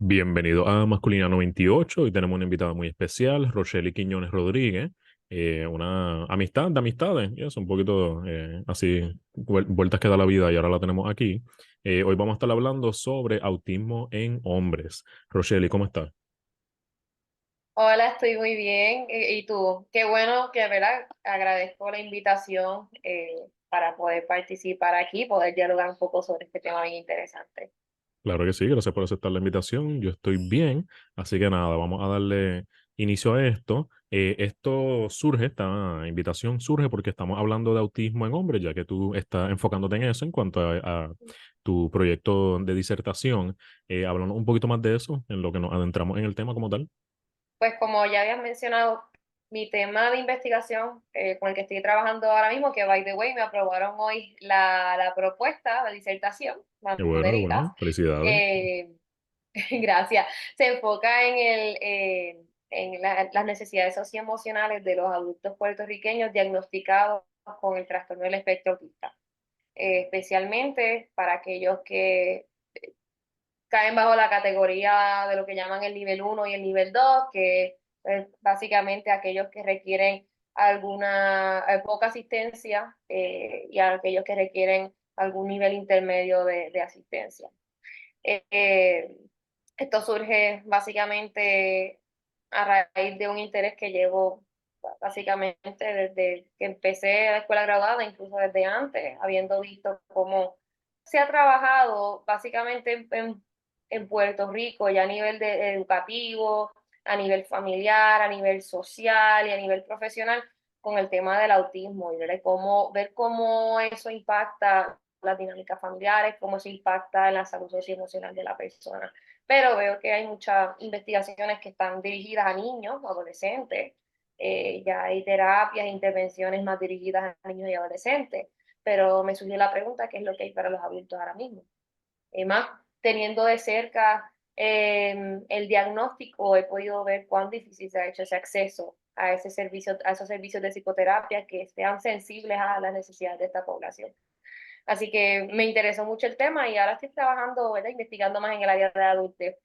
Bienvenido a Masculinidad 98. Hoy tenemos una invitada muy especial, Rochely Quiñones Rodríguez, una amistad de amistades, y es un poquito así, vueltas que da la vida y ahora la tenemos aquí. Hoy vamos a estar hablando sobre autismo en hombres. Rochely, ¿cómo estás? Hola, estoy muy bien. ¿Y tú? Qué bueno que, ¿verdad? Agradezco la invitación para poder participar aquí, poder dialogar un poco sobre este tema bien interesante. Claro que sí, gracias por aceptar la invitación. Yo estoy bien, así que nada, vamos a darle inicio a esto. Esto surge, esta invitación surge porque estamos hablando de autismo en hombres, ya que tú estás enfocándote en eso en cuanto a tu proyecto de disertación. Hablando un poquito más de eso, en lo que nos adentramos en el tema como tal. Pues como ya habías mencionado, mi tema de investigación con el que estoy trabajando ahora mismo, que by the way me aprobaron hoy la propuesta, la disertación, Qué bueno, qué banderitas. bueno. Felicidades. eh, Gracias. Se enfoca en las necesidades socioemocionales de los adultos puertorriqueños diagnosticados con el trastorno del espectro autista, especialmente para aquellos que caen bajo la categoría de lo que llaman el nivel uno y el nivel 2, que es básicamente aquellos que requieren alguna poca asistencia y aquellos que requieren algún nivel intermedio de asistencia. Eh, Esto surge básicamente a raíz de un interés que llevo básicamente desde que empecé la escuela graduada, incluso desde antes, habiendo visto cómo se ha trabajado básicamente en Puerto Rico ya a nivel educativo, a nivel familiar, a nivel social y a nivel profesional con el tema del autismo y ver cómo eso impacta las dinámicas familiares, cómo se impacta en la salud socioemocional de la persona. Pero veo que hay muchas investigaciones que están dirigidas a niños, adolescentes, ya hay terapias, intervenciones más dirigidas a niños y adolescentes, pero me surgió la pregunta, ¿qué es lo que hay para los adultos ahora mismo? Más teniendo de cerca el diagnóstico, he podido ver cuán difícil se ha hecho ese acceso a ese servicio, a esos servicios de psicoterapia que sean sensibles a las necesidades de esta población. Así que me interesó mucho el tema y ahora estoy trabajando, ¿verdad? Investigando más en el área de adultez.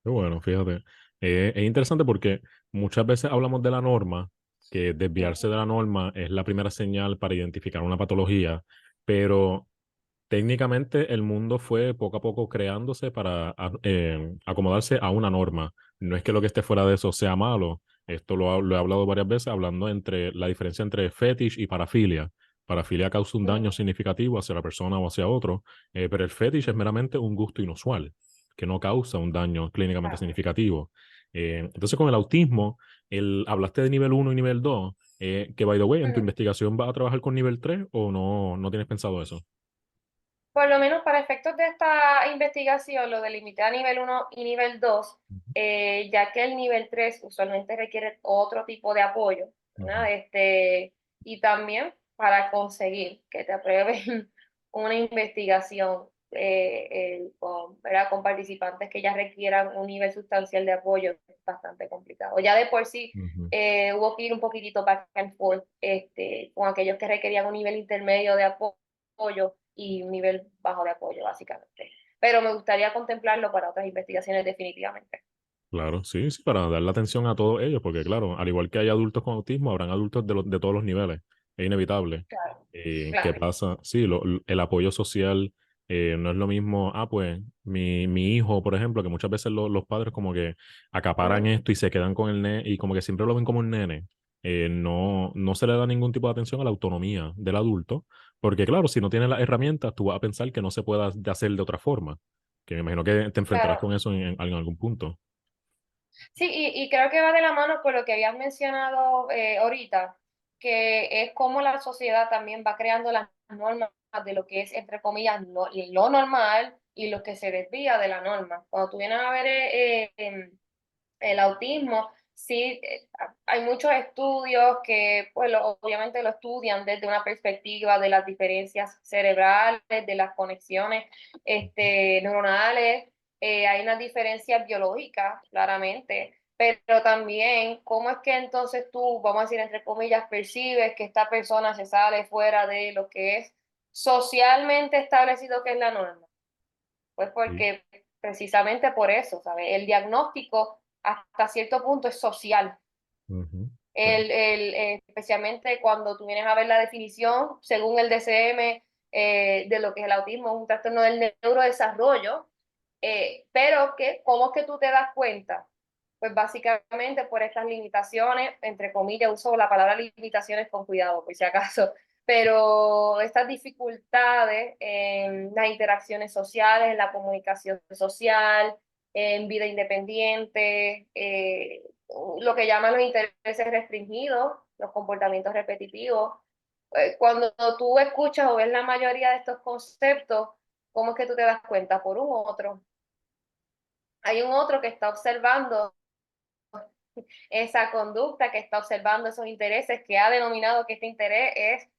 Qué bueno, fíjate. Es interesante porque muchas veces hablamos de la norma, que desviarse de la norma es la primera señal para identificar una patología, pero técnicamente el mundo fue poco a poco creándose para acomodarse a una norma. No es que lo que esté fuera de eso sea malo. Esto lo he hablado varias veces, hablando entre la diferencia entre fetish y parafilia. Parafilia causa un daño significativo hacia la persona o hacia otro, pero el fetish es meramente un gusto inusual, que no causa un daño clínicamente Claro. significativo. Entonces, con el autismo, hablaste de nivel uno y nivel 2, que by the way, ¿en tu investigación vas a trabajar con nivel 3 o no tienes pensado eso? Por lo menos para efectos de esta investigación, lo delimité a nivel uno y nivel 2, ya que el nivel 3 usualmente requiere otro tipo de apoyo, Ujú. ¿verdad? Y también para conseguir que te aprueben una investigación ¿verdad? Con participantes que ya requieran un nivel sustancial de apoyo es bastante complicado. Ya de por sí Ujú. hubo que ir un poquitito back and forth con aquellos que requerían un nivel intermedio de apoyo y un nivel bajo de apoyo, básicamente. Pero me gustaría contemplarlo para otras investigaciones definitivamente. Claro, sí, sí, para darle atención a todos ellos, porque claro, al igual que hay adultos con autismo, habrán adultos de todos los niveles, es inevitable. Claro, ¿Qué claro. pasa? Sí, el apoyo social no es lo mismo, pues mi hijo, por ejemplo, que muchas veces los padres como que acaparan Ujú. esto y se quedan con el nene y como que siempre lo ven como un nene. No se le da ningún tipo de atención a la autonomía del adulto, porque claro, si no tienes las herramientas, tú vas a pensar que no se pueda hacer de otra forma, que me imagino que te enfrentarás Claro. con eso en algún punto. Sí, y creo que va de la mano con lo que habías mencionado ahorita, que es cómo la sociedad también va creando las normas de lo que es, entre comillas, lo normal y lo que se desvía de la norma. Cuando tú vienes a ver el autismo, sí, hay muchos estudios que pues obviamente lo estudian desde una perspectiva de las diferencias cerebrales, de las conexiones neuronales, hay unas diferencias biológicas, claramente, pero también cómo es que entonces tú, vamos a decir entre comillas, percibes que esta persona se sale fuera de lo que es socialmente establecido que es la norma. Pues Sí. porque precisamente por eso, ¿sabes? El diagnóstico hasta cierto punto es social. Ujú, sí, Especialmente cuando tú vienes a ver la definición, según el DCM, de lo que es el autismo, es un trastorno del neurodesarrollo, pero ¿cómo es que tú te das cuenta? Pues básicamente por estas limitaciones, entre comillas, uso la palabra limitaciones con cuidado, por si acaso, pero estas dificultades en las interacciones sociales, en la comunicación social, en vida independiente, lo que llaman los intereses restringidos, los comportamientos repetitivos. Cuando tú escuchas o ves la mayoría de estos conceptos, ¿cómo es que tú te das cuenta? Por un otro. Hay un otro que está observando esa conducta, que está observando esos intereses, que ha denominado que este interés es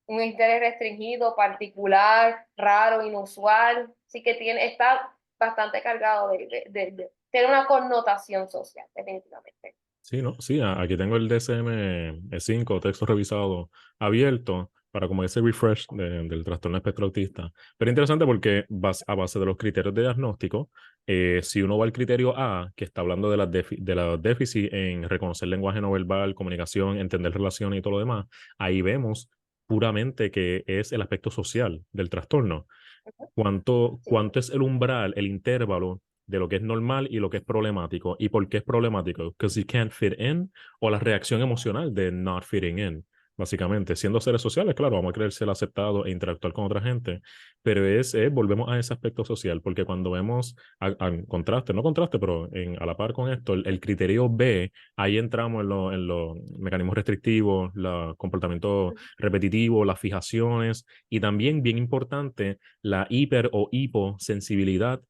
un interés restringido, particular, raro, inusual. Así que está bastante cargado de tener una connotación social, definitivamente. sí, ¿no? Sí, aquí tengo el DSM-5, texto revisado, abierto, para como ese refresh del trastorno espectro autista. Pero interesante porque a base de los criterios de diagnóstico, si uno va al criterio A, que está hablando de de los déficits en reconocer lenguaje no verbal, comunicación, entender relaciones y todo lo demás, ahí vemos puramente que es el aspecto social del trastorno. Sí. ¿Cuánto es el umbral, el intervalo de lo que es normal y lo que es problemático? ¿Y por qué es problemático? Because you can't fit in, o la reacción emocional de not fitting in. Básicamente, siendo seres sociales, claro, vamos a querer ser aceptados e interactuar con otra gente, pero volvemos a ese aspecto social, porque cuando vemos, contraste, no contraste, pero a la par con esto, el criterio B, ahí entramos en los mecanismos restrictivos, los comportamientos repetitivos, las fijaciones, y también, bien importante, la hiper o hiposensibilidad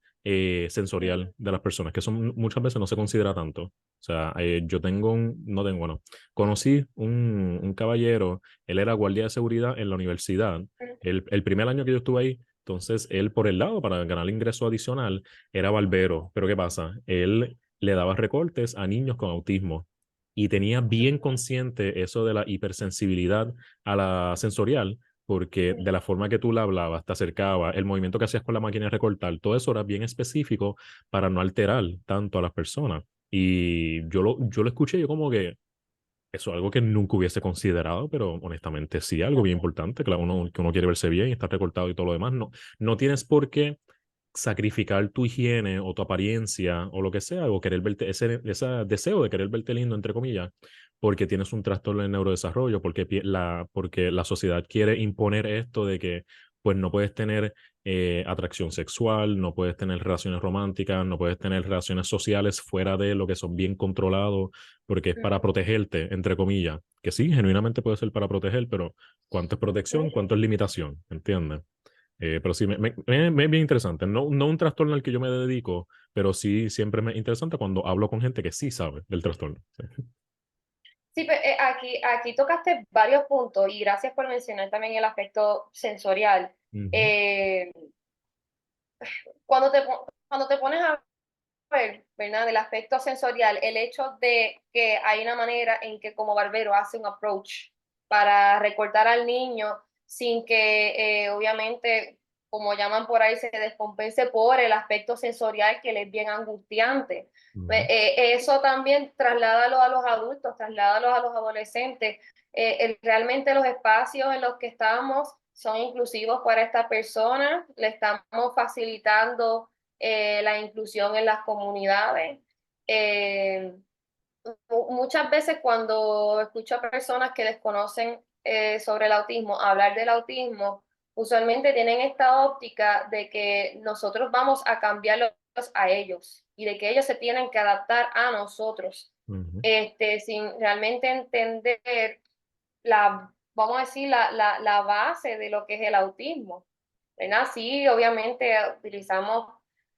sensorial de las personas, que son muchas veces no se considera tanto. O sea, yo tengo no tengo, bueno, conocí un caballero, él era guardia de seguridad en la universidad, el primer año que yo estuve ahí, entonces él por el lado, para ganar ingreso adicional, era barbero, pero ¿qué pasa? Él le daba recortes a niños con autismo y tenía bien consciente eso de la hipersensibilidad a la sensorial, porque de la forma que tú la hablabas, te acercaba, el movimiento que hacías con la máquina de recortar, todo eso era bien específico para no alterar tanto a las personas. Y yo lo escuché, yo como que eso es algo que nunca hubiese considerado, pero honestamente sí, algo bien importante, claro, que uno quiere verse bien y estar recortado y todo lo demás. No, no tienes por qué sacrificar tu higiene o tu apariencia o lo que sea, o querer verte, ese deseo de querer verte lindo, entre comillas, porque tienes un trastorno de neurodesarrollo, porque la sociedad quiere imponer esto de que pues no puedes tener atracción sexual, no puedes tener relaciones románticas, no puedes tener relaciones sociales fuera de lo que son bien controlados, porque es para protegerte, entre comillas, que sí, genuinamente puede ser para proteger, pero ¿cuánto es protección? ¿Cuánto es limitación? ¿Entiendes? Pero sí, me es bien interesante. No, no un trastorno al que yo me dedico, pero sí siempre me es interesante cuando hablo con gente que sí sabe del trastorno. Sí. Sí, pues, aquí tocaste varios puntos y gracias por mencionar también el aspecto sensorial. Ujú, Eh, cuando te pones a ver, ¿verdad? Del aspecto sensorial, el hecho de que hay una manera en que como barbero hace un approach para recortar al niño sin que obviamente, como llaman por ahí, se descompense por el aspecto sensorial que le es bien angustiante. ujú, Eso también trasládalo a los adultos, trasládalo a los adolescentes. Realmente los espacios en los que estamos son inclusivos para esta persona, le estamos facilitando la inclusión en las comunidades. Eh, Muchas veces cuando escucho a personas que desconocen sobre el autismo, hablar del autismo, usualmente tienen esta óptica de que nosotros vamos a cambiarlos a ellos y de que ellos se tienen que adaptar a nosotros, ujú, sin realmente entender vamos a decir, la base de lo que es el autismo. ¿Verdad? Sí, obviamente utilizamos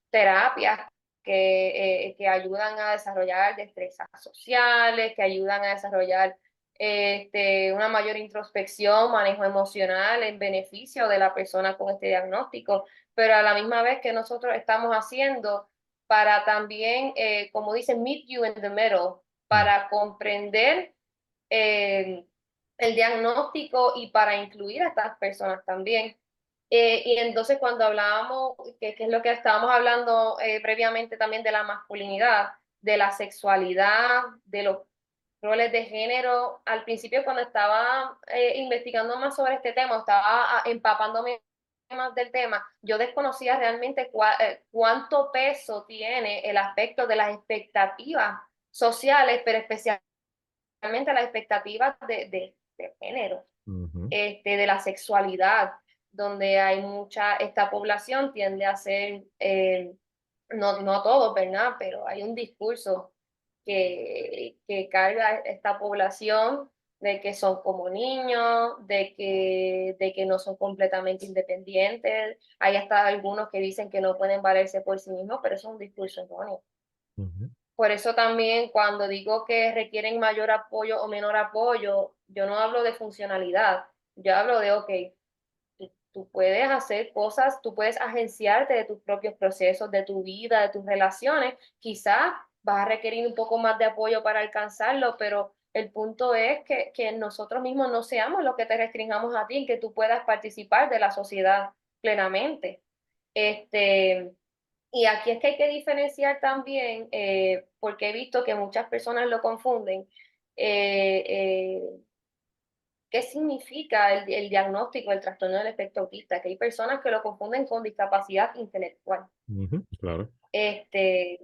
terapias que ayudan a desarrollar destrezas sociales, que ayudan a desarrollar una mayor introspección, manejo emocional en beneficio de la persona con este diagnóstico, pero a la misma vez que nosotros estamos haciendo para también, como dicen, meet you in the middle, ujú. para comprender eh, el diagnóstico y para incluir a estas personas también. Y entonces cuando hablábamos, que es lo que estábamos hablando previamente también de la masculinidad, de la sexualidad, de los roles de género, al principio cuando estaba investigando más sobre este tema, estaba empapándome más del tema, yo desconocía realmente cuánto peso tiene el aspecto de las expectativas sociales, pero especialmente las expectativas de género, Ujú, de la sexualidad, donde hay esta población tiende a ser, no todo, ¿verdad? Pero hay un discurso que carga esta población de que son como niños, de que no son completamente independientes. Hay hasta algunos que dicen que no pueden valerse por sí mismos, pero eso es un discurso erróneo. ujú, Por eso también cuando digo que requieren mayor apoyo o menor apoyo, yo no hablo de funcionalidad, yo hablo de, ok, tú puedes hacer cosas, tú puedes agenciarte de tus propios procesos, de tu vida, de tus relaciones, quizás vas a requerir un poco más de apoyo para alcanzarlo, pero el punto es que nosotros mismos no seamos los que te restringamos a ti, que tú puedas participar de la sociedad plenamente. Este, y aquí es que hay que diferenciar también, porque he visto que muchas personas lo confunden, eh, qué significa el diagnóstico del trastorno del espectro autista, que hay personas que lo confunden con discapacidad intelectual. ujú, claro. Este,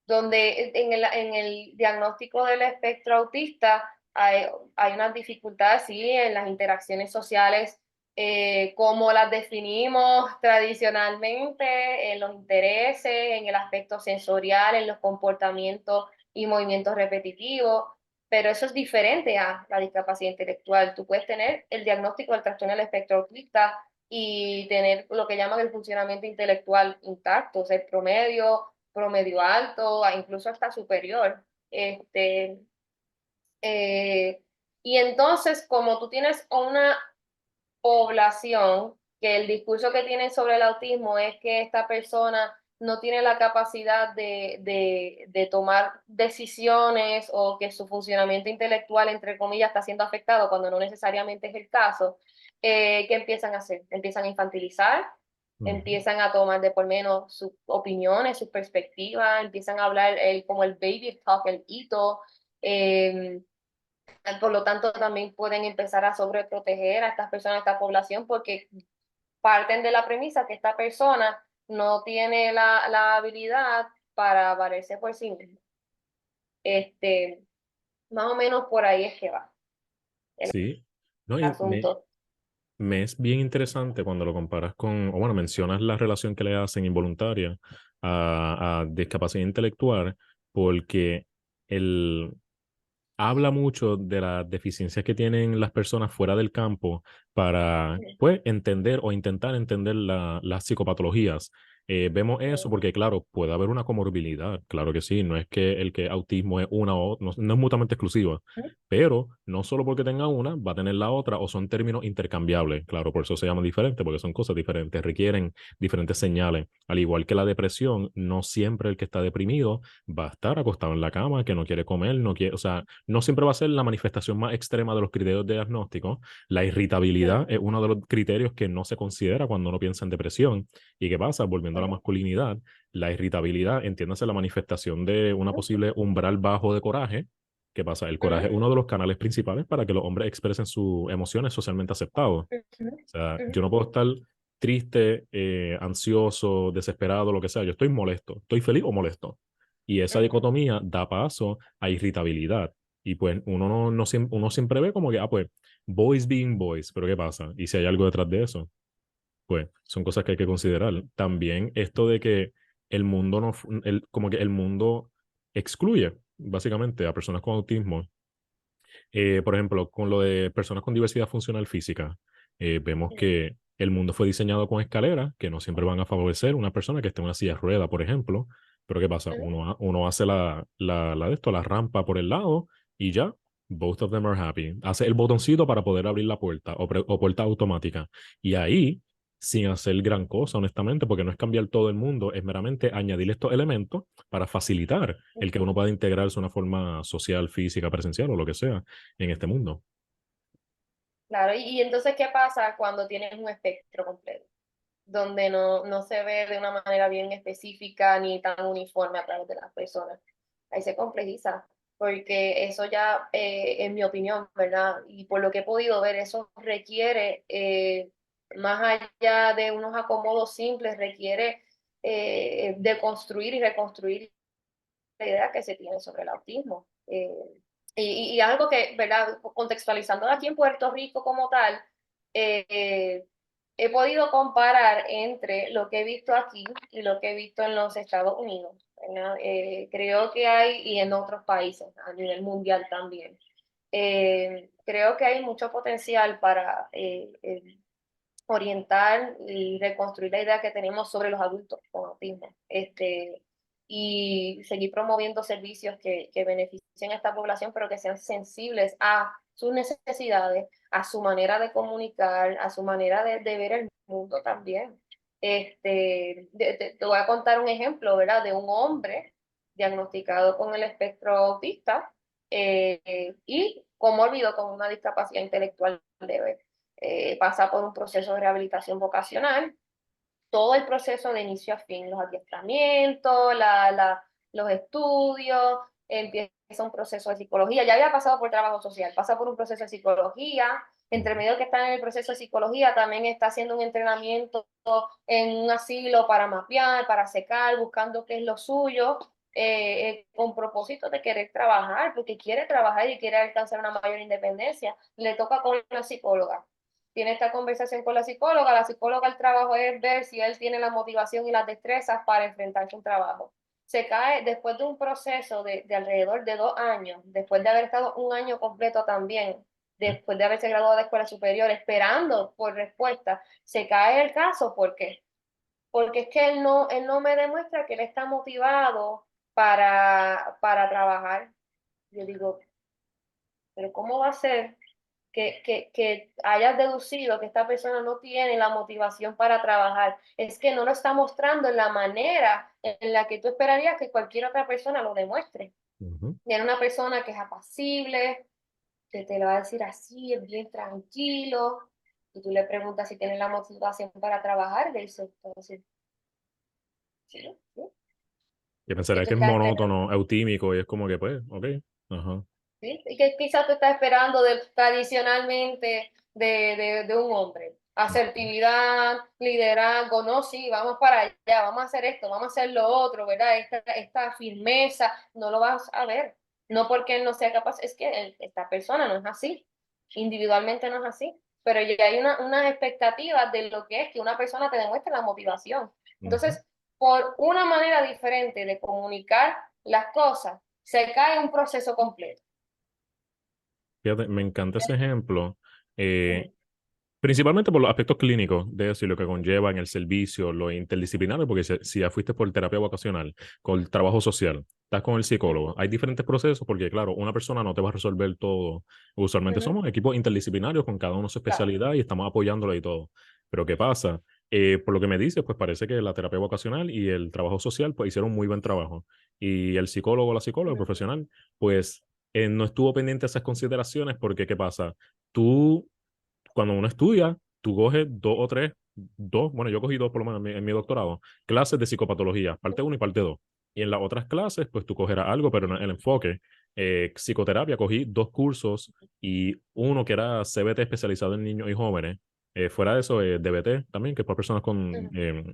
donde en el diagnóstico del espectro autista hay unas dificultades, sí, en las interacciones sociales, como las definimos tradicionalmente, en los intereses, en el aspecto sensorial, en los comportamientos y movimientos repetitivos, pero eso es diferente a la discapacidad intelectual. Tú puedes tener el diagnóstico del trastorno del espectro autista y tener lo que llaman el funcionamiento intelectual intacto, o sea, el promedio alto, incluso hasta superior. Este, eh, y entonces, como tú tienes una población que el discurso que tienen sobre el autismo es que esta persona no tiene la capacidad de tomar decisiones o que su funcionamiento intelectual, entre comillas, está siendo afectado cuando no necesariamente es el caso, ¿qué empiezan a hacer? Empiezan a infantilizar, Ujú, empiezan a tomar de por menos sus opiniones, sus perspectivas, empiezan a hablar como el baby talk, el hito, eh, por lo tanto, también pueden empezar a sobreproteger a estas personas, a esta población, porque parten de la premisa que esta persona no tiene la habilidad para valerse por sí misma. Este, Más o menos por ahí es que va el sí. No, y asunto. me es bien interesante cuando lo comparas con, o bueno, mencionas la relación que le hacen involuntaria a discapacidad intelectual, porque el, habla mucho de las deficiencias que tienen las personas fuera del campo para, pues, entender o intentar entender las psicopatologías. Vemos eso porque, claro, puede haber una comorbilidad, claro que sí, no es que el que autismo es una o no, no es mutuamente exclusiva, pero no solo porque tenga una, va a tener la otra o son términos intercambiables, claro, por eso se llaman diferentes, porque son cosas diferentes, requieren diferentes señales. Al igual que la depresión, no siempre el que está deprimido va a estar acostado en la cama, que no quiere comer, no quiere, o sea, no siempre va a ser la manifestación más extrema de los criterios de diagnóstico. La irritabilidad es uno de los criterios que no se considera cuando uno piensa en depresión. ¿Y qué pasa? Volviendo a la masculinidad, la irritabilidad, entiéndase la manifestación de una posible umbral bajo de coraje. ¿Qué pasa? El coraje es uno de los canales principales para que los hombres expresen sus emociones socialmente aceptados. O sea, yo no puedo estar triste, ansioso, desesperado, lo que sea. Yo estoy molesto, estoy feliz o molesto. Y esa dicotomía da paso a irritabilidad. Y pues uno uno siempre ve como que, ah, pues, boys being boys, pero ¿qué pasa? Y si hay algo detrás de eso, pues son cosas que hay que considerar. También esto de que el mundo no, como que el mundo excluye básicamente a personas con autismo. Por ejemplo, con lo de personas con diversidad funcional física, vemos que el mundo fue diseñado con escaleras que no siempre van a favorecer una persona que esté en una silla de rueda, por ejemplo. Pero ¿qué pasa? Uno hace la de esto, la rampa por el lado y ya, both of them are happy. Hace el botoncito para poder abrir la puerta o puerta automática. Y ahí, sin hacer gran cosa, honestamente, porque no es cambiar todo el mundo, es meramente añadir estos elementos para facilitar el que uno pueda integrarse de una forma social, física, presencial o lo que sea en este mundo. Claro, y entonces, ¿qué pasa cuando tienes un espectro completo? Donde no se ve de una manera bien específica ni tan uniforme a través de las personas. Ahí se complejiza, porque eso ya, en mi opinión, ¿verdad? Y por lo que he podido ver, eso requiere, más allá de unos acomodos simples, requiere de construir y reconstruir la idea que se tiene sobre el autismo. Y algo que, ¿verdad? Contextualizando aquí en Puerto Rico como tal, eh, he podido comparar entre lo que he visto aquí y lo que he visto en los Estados Unidos. Creo que hay, y en otros países, a nivel mundial también. Creo que hay mucho potencial para orientar y reconstruir la idea que tenemos sobre los adultos con autismo, y seguir promoviendo servicios que beneficien a esta población, pero que sean sensibles a sus necesidades, a su manera de comunicar, a su manera de ver el mundo también. Te voy a contar un ejemplo, ¿verdad? De un hombre diagnosticado con el espectro autista, y comórbido con una discapacidad intelectual leve. Pasa por un proceso de rehabilitación vocacional, todo el proceso de inicio a fin, los adiestramientos, los estudios, empieza un proceso de psicología, ya había pasado por trabajo social, pasa por un proceso de psicología, entre medio que está en el proceso de psicología, también está haciendo un entrenamiento en un asilo para mapear, para secar, buscando qué es lo suyo, con propósito de querer trabajar, porque quiere trabajar y quiere alcanzar una mayor independencia. Le toca con la psicóloga, tiene esta conversación con la psicóloga el trabajo es ver si él tiene la motivación y las destrezas para enfrentarse a un trabajo. Se cae después de un proceso de alrededor de 2 años, después de haber estado un año completo también, después de haberse graduado de escuela superior, esperando por respuesta, se cae el caso. ¿Por qué? Porque es que él no me demuestra que él está motivado para trabajar. Yo digo, pero ¿cómo va a ser que hayas deducido que esta persona no tiene la motivación para trabajar? Es que no lo está mostrando en la manera en la que tú esperarías que cualquier otra persona lo demuestre. Ujú. Viene una persona que es apacible, que te lo va a decir así, es bien tranquilo, y tú le preguntas si tiene la motivación para trabajar, y le dice, entonces, sí, sí, Y que pensaría tú que es estás esperando. monótono, eutímico, y es como que, pues, ok, ajá. ¿Sí? Y que quizás tú estás esperando tradicionalmente de un hombre. Asertividad, liderazgo, no, sí, vamos para allá, vamos a hacer esto, vamos a hacer lo otro, ¿verdad? Esta firmeza, no lo vas a ver. No porque él no sea capaz, es que esta persona no es así. Individualmente no es así. Pero ya hay unas expectativas de lo que es que una persona te demuestre la motivación. Ujú. Entonces, por una manera diferente de comunicar las cosas, se cae un proceso completo. Fíjate, me encanta ese ejemplo, Ujú, eh, principalmente por los aspectos clínicos de eso y lo que conlleva en el servicio, lo interdisciplinario, porque si ya fuiste por terapia vocacional, con el trabajo social, estás con el psicólogo, hay diferentes procesos porque, claro, una persona no te va a resolver todo. Usualmente ujú, somos equipos interdisciplinarios con cada uno su claro. especialidad y estamos apoyándolo y todo. Pero ¿qué pasa? Por lo que me dices, pues parece que la terapia vocacional y el trabajo social pues hicieron un muy buen trabajo. Y el psicólogo o la psicóloga, el Ujú, profesional, pues no estuvo pendiente de esas consideraciones porque, ¿qué pasa? Tú cuando uno estudia, tú coges bueno, yo cogí dos por lo menos en mi doctorado, clases de psicopatología, parte uno y parte 2. Y en las otras clases, pues tú cogerás algo, pero en el enfoque, psicoterapia, cogí dos cursos y uno que era CBT especializado en niños y jóvenes. Fuera de eso, DBT también, que es para personas con ujú,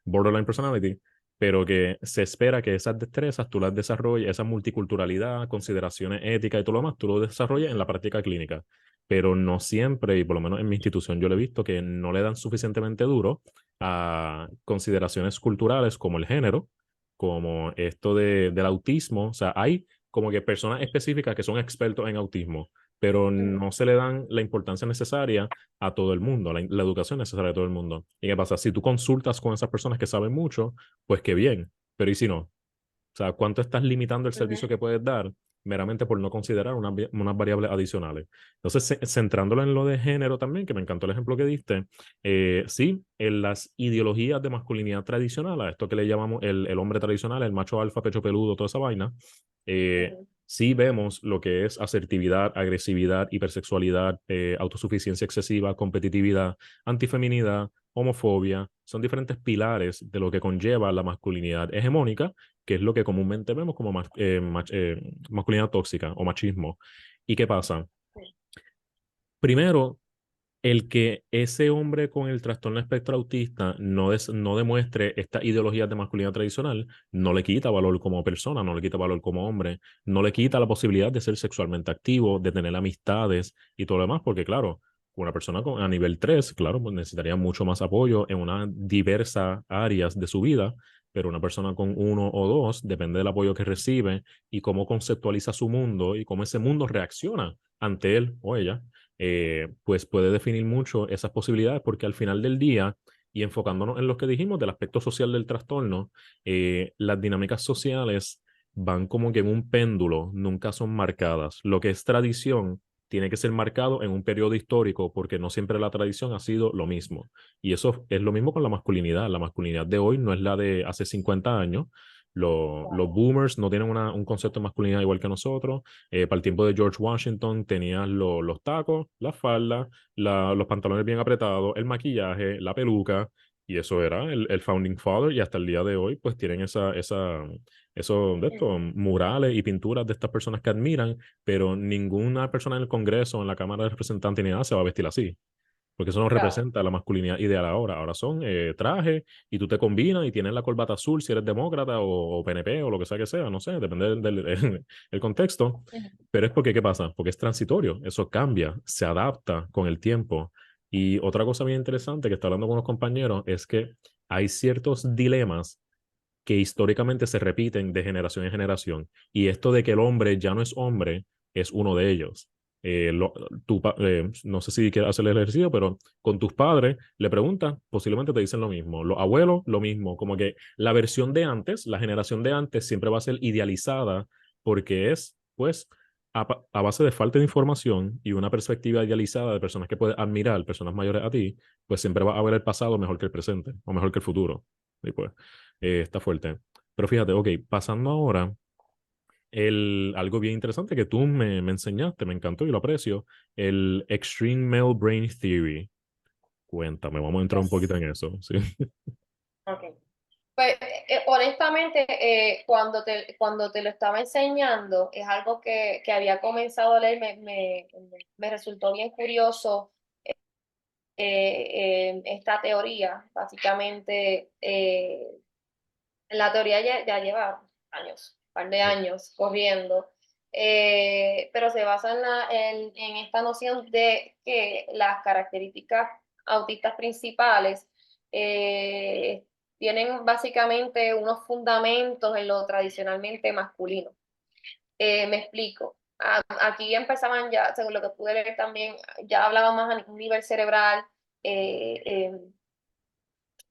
borderline personality, pero que se espera que esas destrezas tú las desarrolles, esa multiculturalidad, consideraciones éticas y todo lo demás, tú lo desarrolles en la práctica clínica, pero no siempre, y por lo menos en mi institución yo lo he visto, que no le dan suficientemente duro a consideraciones culturales como el género, como esto del autismo. O sea, hay como que personas específicas que son expertos en autismo, pero ujú, no se le dan la importancia necesaria a todo el mundo, la educación necesaria a todo el mundo. ¿Y qué pasa? Si tú consultas con esas personas que saben mucho, pues qué bien, pero ¿y si no? O sea, ¿cuánto estás limitando el ujú, servicio que puedes dar meramente por no considerar unas variables adicionales? Entonces, centrándolo en lo de género también, que me encantó el ejemplo que diste, sí, en las ideologías de masculinidad tradicional, a esto que le llamamos el hombre tradicional, el macho alfa, pecho peludo, toda esa vaina, eh, ujú. sí vemos lo que es asertividad, agresividad, hipersexualidad, autosuficiencia excesiva, competitividad, antifeminidad, homofobia. Son diferentes pilares de lo que conlleva la masculinidad hegemónica, que es lo que comúnmente vemos como masculinidad tóxica o machismo. ¿Y qué pasa? Primero, el que ese hombre con el trastorno espectro autista no demuestre esta ideología de masculinidad tradicional, no le quita valor como persona, no le quita valor como hombre, no le quita la posibilidad de ser sexualmente activo, de tener amistades y todo lo demás, porque claro, una persona a nivel 3 claro, pues necesitaría mucho más apoyo en unas diversas áreas de su vida, pero una persona con 1 o 2 depende del apoyo que recibe y cómo conceptualiza su mundo y cómo ese mundo reacciona ante él o ella, pues puede definir mucho esas posibilidades, porque al final del día, y enfocándonos en lo que dijimos del aspecto social del trastorno, las dinámicas sociales van como que en un péndulo, nunca son marcadas. Lo que es tradición tiene que ser marcado en un periodo histórico, porque no siempre la tradición ha sido lo mismo. Y eso es lo mismo con la masculinidad. La masculinidad de hoy no es la de hace 50 años. Los boomers no tienen un concepto de masculinidad igual que nosotros. Para el tiempo de George Washington tenías los tacos, la falda, los pantalones bien apretados, el maquillaje, la peluca, y eso era el Founding Father, y hasta el día de hoy pues tienen esos de estos murales y pinturas de estas personas que admiran, pero ninguna persona en el Congreso, en la Cámara de Representantes ni nada se va a vestir así, porque eso no Claro. representa la masculinidad ideal ahora. Ahora son trajes y tú te combinas y tienes la corbata azul si eres demócrata o PNP o lo que sea, no sé, depende el contexto. Pero es porque, ¿qué pasa? Porque es transitorio, eso cambia, se adapta con el tiempo. Y otra cosa bien interesante que está hablando con unos compañeros es que hay ciertos dilemas que históricamente se repiten de generación en generación. Y esto de que el hombre ya no es hombre es uno de ellos. No sé si quieres hacer el ejercicio, pero con tus padres le preguntas, posiblemente te dicen lo mismo. Los abuelos, lo mismo. Como que la versión de antes, la generación de antes, siempre va a ser idealizada porque es, pues, a base de falta de información y una perspectiva idealizada de personas que puedes admirar, personas mayores a ti, pues siempre va a ver el pasado mejor que el presente o mejor que el futuro. Y pues, está fuerte. Pero fíjate, ok, pasando ahora, algo bien interesante que tú me enseñaste, me encantó y lo aprecio, el Extreme Male Brain Theory. Cuéntame, vamos a entrar un poquito Yes. en eso, ¿sí? Okay. Pues honestamente, cuando te lo estaba enseñando, es algo que había comenzado a leer, me resultó bien curioso esta teoría. Básicamente, la teoría ya lleva años, un par de años corriendo, pero se basa en esta noción de que las características autistas principales eh, tienen básicamente unos fundamentos en lo tradicionalmente masculino. Me explico. Aquí empezaban ya, según lo que pude leer también, ya hablaban más a un nivel cerebral, eh, eh,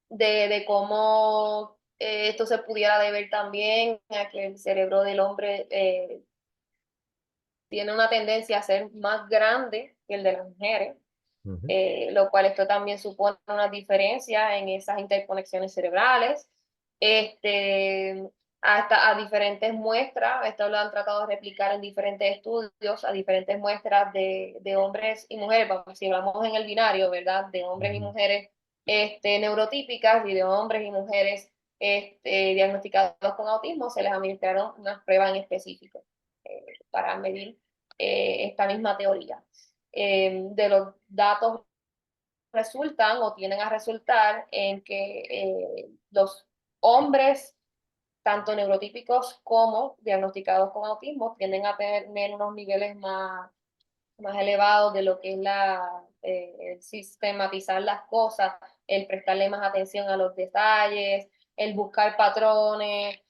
de cómo esto se pudiera deber también a que el cerebro del hombre tiene una tendencia a ser más grande que el de las mujeres, Ujú, lo cual esto también supone una diferencia en esas interconexiones cerebrales. Este, hasta a diferentes muestras, esto lo han tratado de replicar en diferentes estudios, a diferentes muestras de hombres y mujeres, vamos, si hablamos en el binario, ¿verdad? De hombres y ujú, mujeres neurotípicas y de hombres y mujeres diagnosticados con autismo, se les administraron unas pruebas en específico para medir esta misma teoría. De los datos resultan o tienden a resultar en que los hombres, tanto neurotípicos como diagnosticados con autismo, tienden a tener unos niveles más elevados de lo que es el sistematizar las cosas, el prestarle más atención a los detalles, el buscar patrones,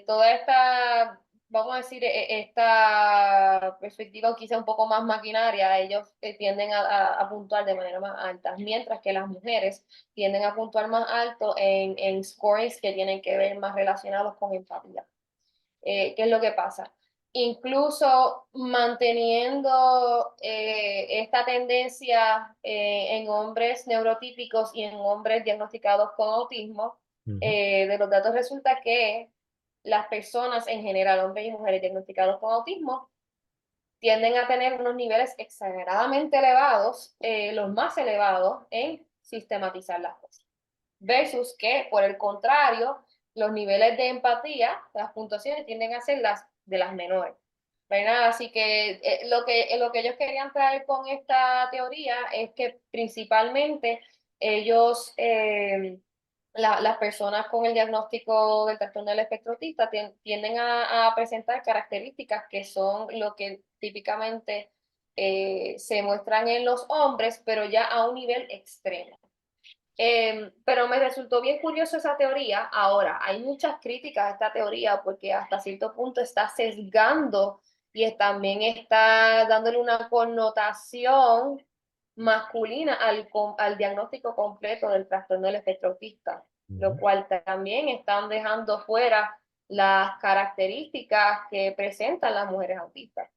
toda esta, vamos a decir, esta perspectiva quizá un poco más maquinaria, ellos tienden a puntuar de manera más alta, mientras que las mujeres tienden a puntuar más alto en scores que tienen que ver más relacionados con empatía. ¿Qué es lo que pasa? Incluso manteniendo esta tendencia en hombres neurotípicos y en hombres diagnosticados con autismo, ujú, de los datos resulta que las personas en general, hombres y mujeres diagnosticados con autismo, tienden a tener unos niveles exageradamente elevados, los más elevados en sistematizar las cosas. Versus que, por el contrario, los niveles de empatía, las puntuaciones tienden a ser las de las menores. ¿Verdad? Así que, lo que ellos querían traer con esta teoría es que principalmente ellos, las personas con el diagnóstico del trastorno del espectro autista tienden a presentar características que son lo que típicamente se muestran en los hombres, pero ya a un nivel extremo. Pero me resultó bien curioso esa teoría. Ahora, hay muchas críticas a esta teoría porque hasta cierto punto está sesgando y también está dándole una connotación masculina al diagnóstico completo del trastorno del espectro autista, lo cual también están dejando fuera las características que presentan las mujeres autistas.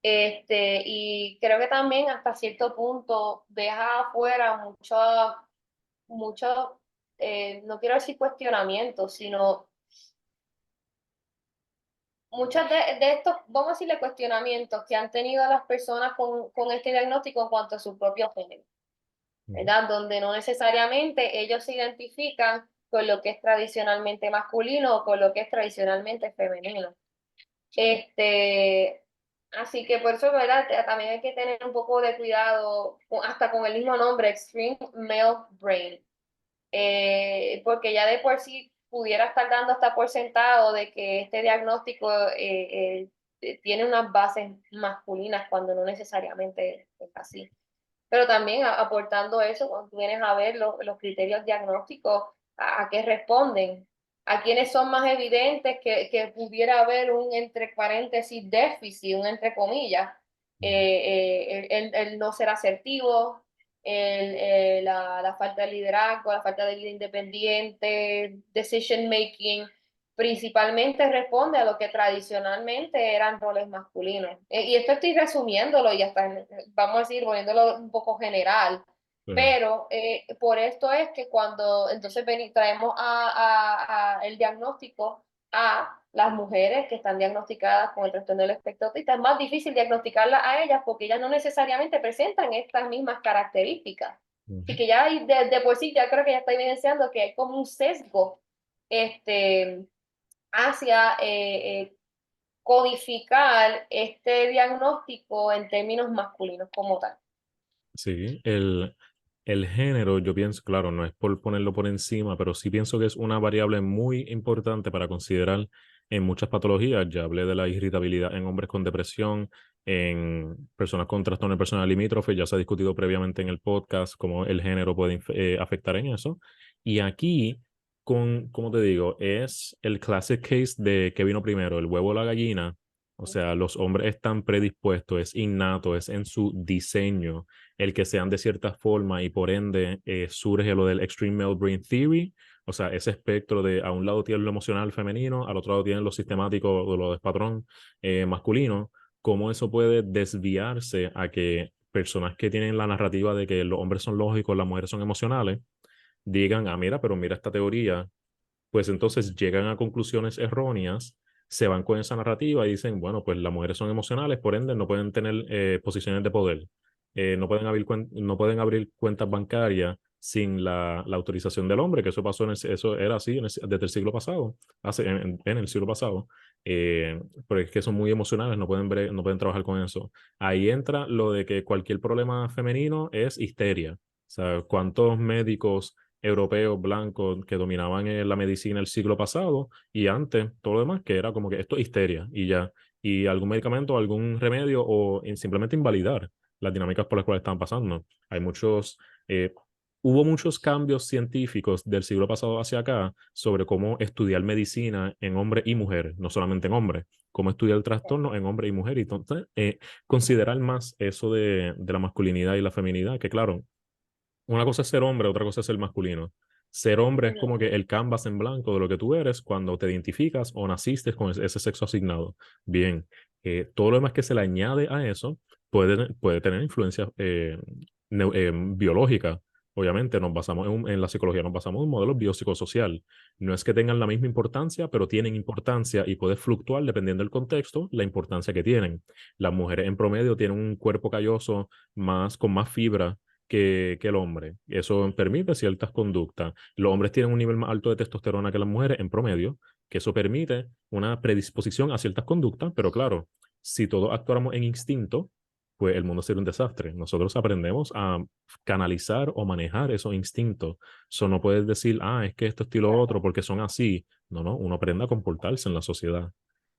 Y creo que también hasta cierto punto deja afuera mucho, no quiero decir cuestionamientos, sino muchos de estos, vamos a decirle cuestionamientos que han tenido las personas con este diagnóstico en cuanto a su propio género, ¿verdad? Donde no necesariamente ellos se identifican con lo que es tradicionalmente masculino o con lo que es tradicionalmente femenino. Así que por eso, ¿verdad? También hay que tener un poco de cuidado, hasta con el mismo nombre, Extreme Male Brain. Porque ya de por sí pudiera estar dando hasta por sentado de que este diagnóstico tiene unas bases masculinas cuando no necesariamente es así. Pero también aportando eso, cuando tú vienes a ver los criterios diagnósticos, a qué responden, a quiénes son más evidentes que pudiera haber un entre paréntesis déficit, un entre comillas, el no ser asertivo, la falta de liderazgo, la falta de vida independiente, decision making, principalmente responde a lo que tradicionalmente eran roles masculinos. Y esto estoy resumiéndolo y hasta, vamos a decir, poniéndolo un poco general, Sí. pero por esto es que cuando entonces traemos el diagnóstico a las mujeres que están diagnosticadas con el trastorno del espectro autista, es más difícil diagnosticarlas a ellas porque ellas no necesariamente presentan estas mismas características. Así que ya de por sí ya creo que ya está evidenciando que hay como un sesgo hacia codificar este diagnóstico en términos masculinos como tal. Sí, el género, yo pienso, claro, no es por ponerlo por encima, pero sí pienso que es una variable muy importante para considerar en muchas patologías. Ya hablé de la irritabilidad en hombres con depresión, en personas con trastorno de personalidad limítrofe, ya se ha discutido previamente en el podcast cómo el género puede afectar en eso. Y aquí, como te digo, es el classic case de qué vino primero, el huevo o la gallina. O sea, los hombres están predispuestos, es innato, es en su diseño el que sean de cierta forma y por ende surge lo del Extreme Male Brain Theory, o sea, ese espectro de a un lado tienen lo emocional femenino, al otro lado tienen lo sistemático o lo de patrón masculino, cómo eso puede desviarse a que personas que tienen la narrativa de que los hombres son lógicos, las mujeres son emocionales, digan, ah, mira, pero mira esta teoría, pues entonces llegan a conclusiones erróneas, se van con esa narrativa y dicen, bueno, pues las mujeres son emocionales, por ende no pueden tener posiciones de poder, no pueden abrir cuentas bancarias sin la autorización del hombre, que eso pasó eso era así desde el siglo pasado, en el siglo pasado, pero es que son muy emocionales, no pueden trabajar con eso. Ahí entra lo de que cualquier problema femenino es histeria. O sea, ¿cuántos médicos europeos blancos que dominaban la medicina el siglo pasado y antes todo lo demás que era como que esto es histeria y ya, y algún medicamento, algún remedio o simplemente invalidar las dinámicas por las cuales están pasando? Eh, Hubo muchos cambios científicos del siglo pasado hacia acá sobre cómo estudiar medicina en hombre y mujer, no solamente en hombre, cómo estudiar el trastorno en hombre y mujer, y entonces considerar más eso de la masculinidad y la feminidad, que claro, una cosa es ser hombre, otra cosa es ser masculino. Ser hombre es como que el canvas en blanco de lo que tú eres cuando te identificas o naciste con ese sexo asignado. Bien, todo lo demás que se le añade a eso puede tener influencia biológica. obviamente nos basamos en la psicología, nos basamos en un modelo biopsicosocial. No es que tengan la misma importancia, pero tienen importancia y puede fluctuar dependiendo del contexto, la importancia que tienen. Las mujeres en promedio tienen un cuerpo calloso con más fibra que el hombre. Eso permite ciertas conductas. Los hombres tienen un nivel más alto de testosterona que las mujeres en promedio, que eso permite una predisposición a ciertas conductas, pero claro, si todos actuáramos en instinto, pues el mundo sería un desastre. Nosotros aprendemos a canalizar o manejar esos instintos. Eso no puedes decir, es que esto es lo otro porque son así. No, no, uno aprende a comportarse en la sociedad.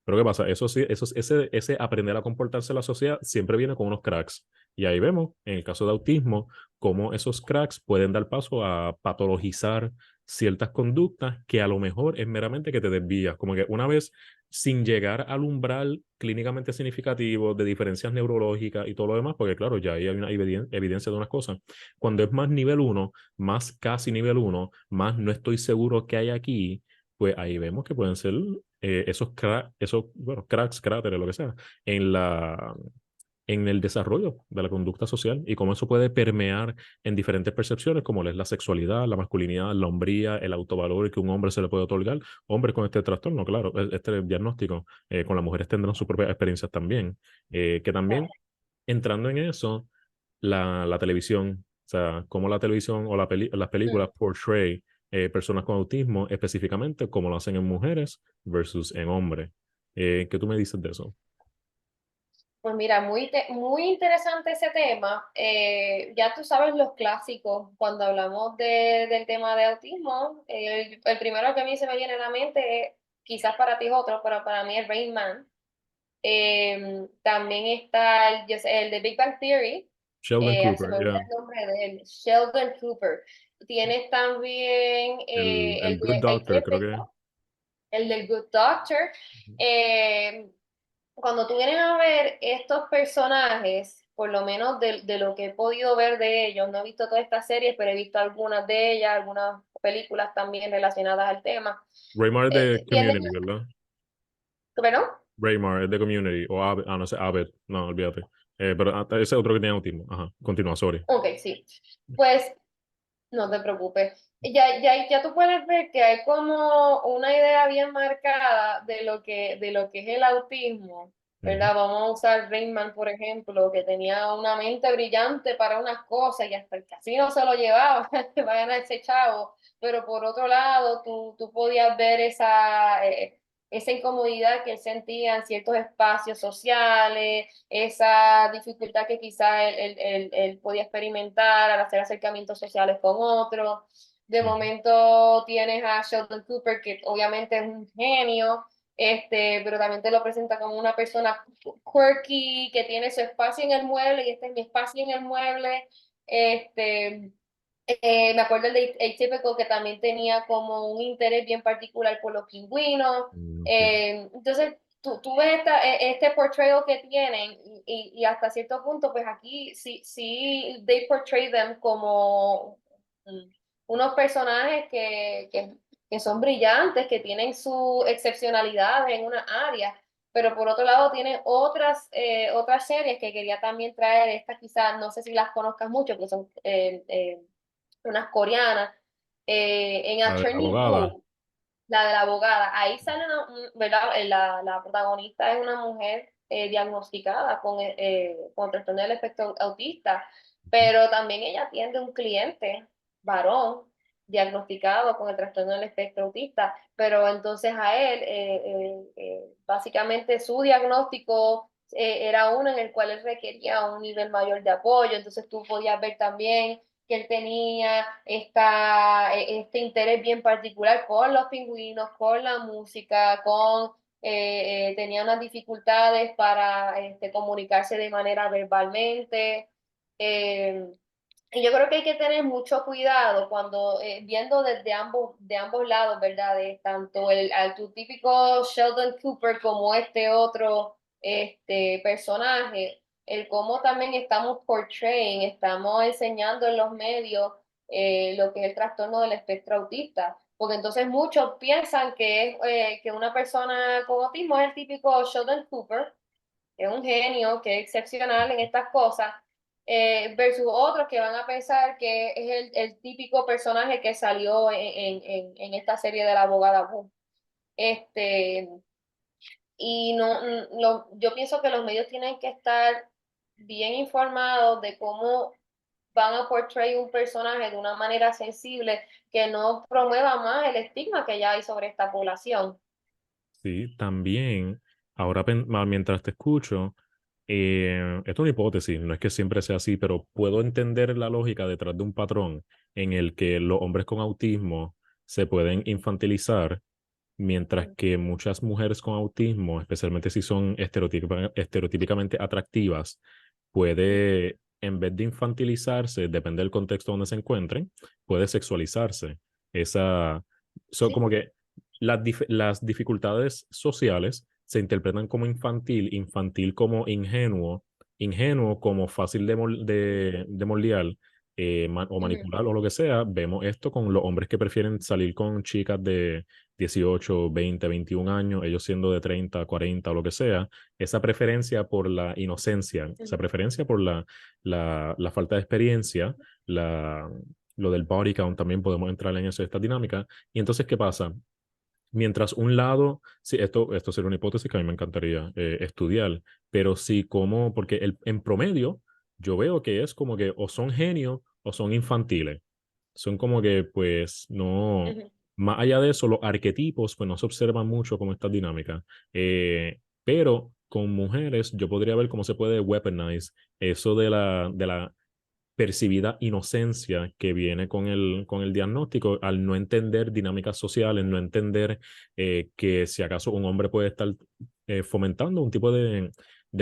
Pero ¿qué pasa? Eso sí, ese aprender a comportarse en la sociedad siempre viene con unos cracks. Y ahí vemos, en el caso de autismo, cómo esos cracks pueden dar paso a patologizar ciertas conductas que a lo mejor es meramente que te desvías. Como que una vez sin llegar al umbral clínicamente significativo de diferencias neurológicas y todo lo demás, porque claro, ya hay una evidencia de unas cosas. Cuando es más nivel uno, más casi nivel uno, más no estoy seguro que hay aquí, pues ahí vemos que pueden ser bueno, cracks, cráteres, lo que sea, en en el desarrollo de la conducta social y cómo eso puede permear en diferentes percepciones, como es la sexualidad, la masculinidad, la hombría, el autovalor que un hombre se le puede otorgar. Hombres con este trastorno, claro, este diagnóstico, con las mujeres tendrán sus propias experiencias también, que también entrando en eso, la televisión, o sea, cómo la televisión o las películas portray personas con autismo, específicamente como lo hacen en mujeres versus en hombres. ¿Qué tú me dices de eso? Pues mira, muy interesante ese tema. Ya tú sabes los clásicos cuando hablamos del tema de autismo. El primero que a mí se me viene a la mente, quizás para ti es otro, pero para mí es Rain Man. También está el de Big Bang Theory. Sheldon Se Cooper, me olvida yeah. el nombre de él, Sheldon Cooper. Tienes también El Good el Doctor, creo que. típico, el del Good Doctor. Eh, Cuando tú vienes a ver estos personajes, por lo menos de lo que he podido ver de ellos, no he visto todas estas series, pero he visto algunas de ellas, algunas películas también relacionadas al tema. Raymar es de Tienen, Community, ¿verdad? ¿Perdón? Raymar es de Community, o no sé, Abed, no, olvídate. Pero ese otro que tiene autismo. Ajá, continúa, sorry. Ok, sí. Pues no te preocupes. Ya tú puedes ver que hay como una idea bien marcada de lo que es el autismo, Ujú, ¿verdad? Vamos a usar Rainman, por ejemplo, que tenía una mente brillante para unas cosas y hasta el casino se lo llevaba, va a ganar ese chavo. Pero por otro lado, tú podías ver esa incomodidad que él sentía en ciertos espacios sociales, esa dificultad que quizá él podía experimentar al hacer acercamientos sociales con otros. De ujú, momento tienes a Sheldon Cooper, que obviamente es un genio, pero también te lo presenta como una persona quirky, que tiene su espacio en el mueble, y este es mi espacio en el mueble. Este, Me acuerdo el de Atypical, que también tenía como un interés bien particular por los pingüinos. ok. Entonces, tú ves este portrayal que tienen y hasta cierto punto, pues aquí sí, they portray them como unos personajes que son brillantes, que tienen su excepcionalidad en una área, pero por otro lado tienen otras series que quería también traer, estas quizás, no sé si las conozcas mucho, que son unas coreanas, en La de la Attorney abogada. Woo, la de la abogada. Ahí sale ¿verdad? La protagonista es una mujer diagnosticada con trastorno del espectro autista, Ujú, pero también ella atiende un cliente varón diagnosticado con el trastorno del espectro autista, pero entonces a él, básicamente su diagnóstico era uno en el cual él requería un nivel mayor de apoyo, entonces tú podías ver también que él tenía este interés bien particular con los pingüinos, con la música, tenía unas dificultades para comunicarse de manera verbalmente. Eh, y yo creo que hay que tener mucho cuidado cuando viendo desde de ambos lados, ¿verdad? De tanto tu típico Sheldon Cooper como este otro personaje, el cómo también estamos portraying, estamos enseñando en los medios lo que es el trastorno del espectro autista. Porque entonces muchos piensan que una persona con autismo es el típico Sheldon Cooper, que es un genio, que es excepcional en estas cosas, versus otros que van a pensar que es el típico personaje que salió en esta serie de la abogada Wu. Este, y yo pienso que los medios tienen que estar bien informados de cómo van a portray un personaje de una manera sensible que no promueva más el estigma que ya hay sobre esta población. Sí, también, ahora mientras te escucho, esto es una hipótesis, no es que siempre sea así, pero puedo entender la lógica detrás de un patrón en el que los hombres con autismo se pueden infantilizar, mientras que muchas mujeres con autismo, especialmente si son estereotípicamente atractivas, puede, en vez de infantilizarse, depende del contexto donde se encuentren, puede sexualizarse. Son como Sí. que las dificultades sociales se interpretan como infantil, infantil como ingenuo, ingenuo como fácil de moldear, o Ujú, manipular o lo que sea. Vemos esto con los hombres que prefieren salir con chicas de 18, 20, 21 años, ellos siendo de 30, 40 o lo que sea, esa preferencia por la inocencia, esa ujú, preferencia por la falta de experiencia, lo del body count también podemos entrar en eso, esta dinámica. Y entonces, ¿qué pasa? Mientras un lado, sí, esto sería una hipótesis que a mí me encantaría estudiar, pero sí como, porque en promedio yo veo que es como que o son genios o son infantiles. Son como que, pues, no, ujú. más allá de eso, los arquetipos, pues no se observan mucho como esta dinámica. Pero con mujeres yo podría ver cómo se puede weaponize eso de la percibida inocencia que viene con el diagnóstico al no entender dinámicas sociales, no entender que si acaso un hombre puede estar fomentando un tipo de